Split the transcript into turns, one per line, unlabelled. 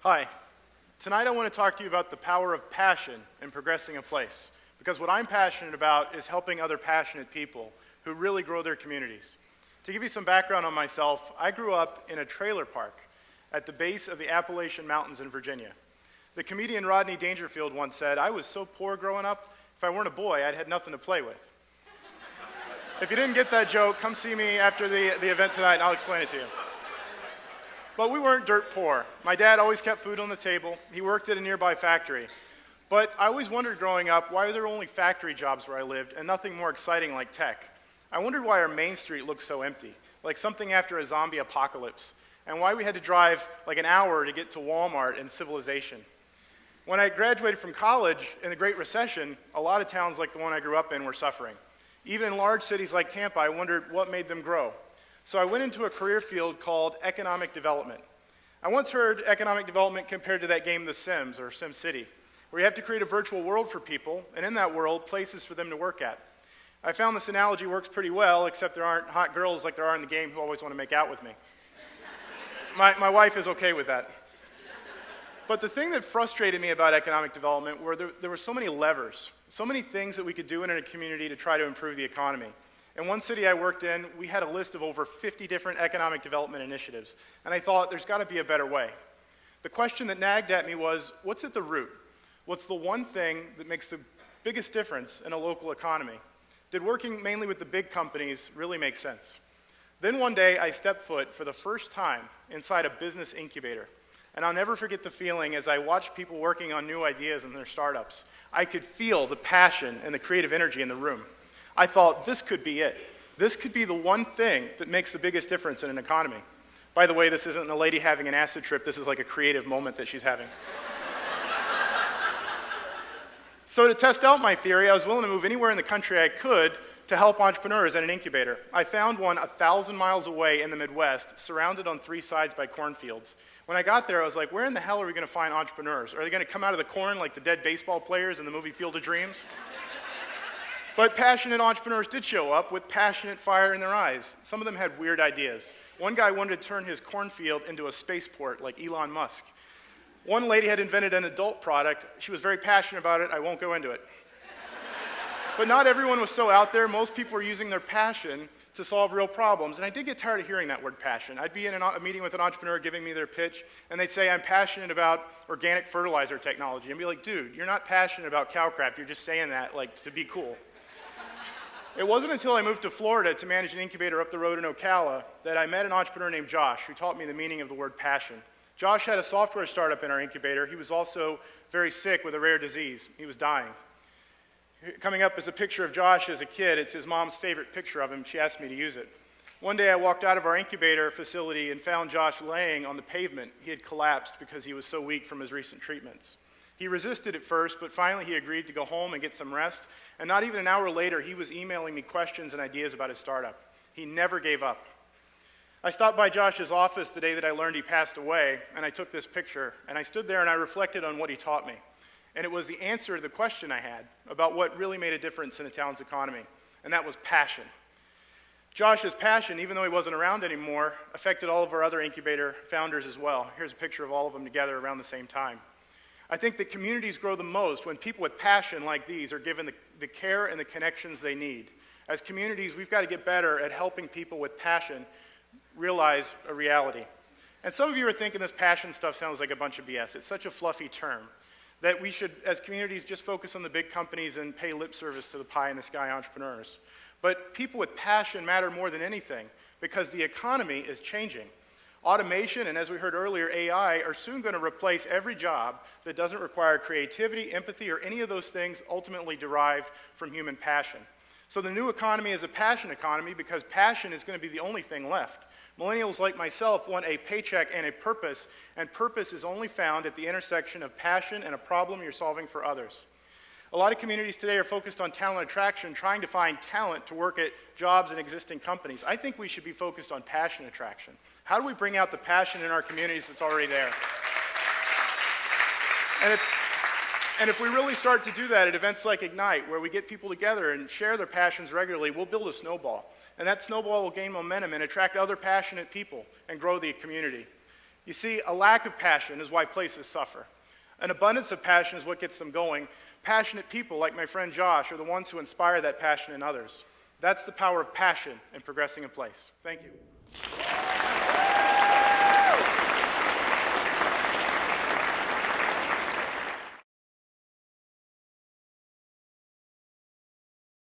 Hi. Tonight I want to talk to you about the power of passion in progressing a place. Because what I'm passionate about is helping other passionate people who really grow their communities. To give you some background on myself, I grew up in a trailer park at the base of the Appalachian Mountains in Virginia. The comedian Rodney Dangerfield once said, "I was so poor growing up, if I weren't a boy, I'd had nothing to play with." If you didn't get that joke, come see me after the event tonight and I'll explain it to you. But we weren't dirt poor. My dad always kept food on the table. He worked at a nearby factory. But I always wondered growing up why there were only factory jobs where I lived and nothing more exciting like tech. I wondered why our main street looked so empty, like something after a zombie apocalypse, and why we had to drive like an hour to get to Walmart and civilization. When I graduated from college in the Great Recession, a lot of towns like the one I grew up in were suffering. Even in large cities like Tampa, I wondered what made them grow. So I went into a career field called economic development. I once heard economic development compared to that game The Sims, or SimCity, where you have to create a virtual world for people, and in that world, places for them to work at. I found this analogy works pretty well, except there aren't hot girls like there are in the game who always want to make out with me. My wife is okay with that. But the thing that frustrated me about economic development were there were so many levers, so many things that we could do in a community to try to improve the economy. In one city I worked in, we had a list of over 50 different economic development initiatives, and I thought there's got to be a better way. The question that nagged at me was, what's at the root? What's the one thing that makes the biggest difference in a local economy? Did working mainly with the big companies really make sense? Then one day I stepped foot for the first time inside a business incubator, and I'll never forget the feeling as I watched people working on new ideas in their startups. I could feel the passion and the creative energy in the room. I thought, this could be it. This could be the one thing that makes the biggest difference in an economy. By the way, this isn't a lady having an acid trip. This is like a creative moment that she's having. So to test out my theory, I was willing to move anywhere in the country I could to help entrepreneurs in an incubator. I found one 1,000 miles away in the Midwest, surrounded on 3 sides by cornfields. When I got there, I was like, where in the hell are we going to find entrepreneurs? Are they going to come out of the corn like the dead baseball players in the movie Field of Dreams? But passionate entrepreneurs did show up with passionate fire in their eyes. Some of them had weird ideas. One guy wanted to turn his cornfield into a spaceport like Elon Musk. One lady had invented an adult product. She was very passionate about it. I won't go into it. But not everyone was so out there. Most people were using their passion to solve real problems. And I did get tired of hearing that word passion. I'd be in a meeting with an entrepreneur giving me their pitch, and they'd say, I'm passionate about organic fertilizer technology. And I'd be like, dude, you're not passionate about cow crap. You're just saying that like to be cool. It wasn't until I moved to Florida to manage an incubator up the road in Ocala that I met an entrepreneur named Josh who taught me the meaning of the word passion. Josh had a software startup in our incubator. He was also very sick with a rare disease. He was dying. Coming up is a picture of Josh as a kid. It's his mom's favorite picture of him. She asked me to use it. One day I walked out of our incubator facility and found Josh laying on the pavement. He had collapsed because he was so weak from his recent treatments. He resisted at first, but finally he agreed to go home and get some rest. And not even an hour later, he was emailing me questions and ideas about his startup. He never gave up. I stopped by Josh's office the day that I learned he passed away, and I took this picture, and I stood there and I reflected on what he taught me. And it was the answer to the question I had about what really made a difference in a town's economy, and that was passion. Josh's passion, even though he wasn't around anymore, affected all of our other incubator founders as well. Here's a picture of all of them together around the same time. I think that communities grow the most when people with passion like these are given the care and the connections they need. As communities, we've got to get better at helping people with passion realize a reality. And some of you are thinking this passion stuff sounds like a bunch of BS. It's such a fluffy term that we should, as communities, just focus on the big companies and pay lip service to the pie-in-the-sky entrepreneurs. But people with passion matter more than anything because the economy is changing. Automation, and as we heard earlier, AI, are soon going to replace every job that doesn't require creativity, empathy, or any of those things ultimately derived from human passion. So the new economy is a passion economy because passion is going to be the only thing left. Millennials like myself want a paycheck and purpose is only found at the intersection of passion and a problem you're solving for others. A lot of communities today are focused on talent attraction, trying to find talent to work at jobs in existing companies. I think we should be focused on passion attraction. How do we bring out the passion in our communities that's already there? And if we really start to do that at events like Ignite, where we get people together and share their passions regularly, we'll build a snowball. And that snowball will gain momentum and attract other passionate people and grow the community. You see, a lack of passion is why places suffer. An abundance of passion is what gets them going. Passionate people like my friend Josh are the ones who inspire that passion in others. That's the power of passion in progressing a place. Thank you.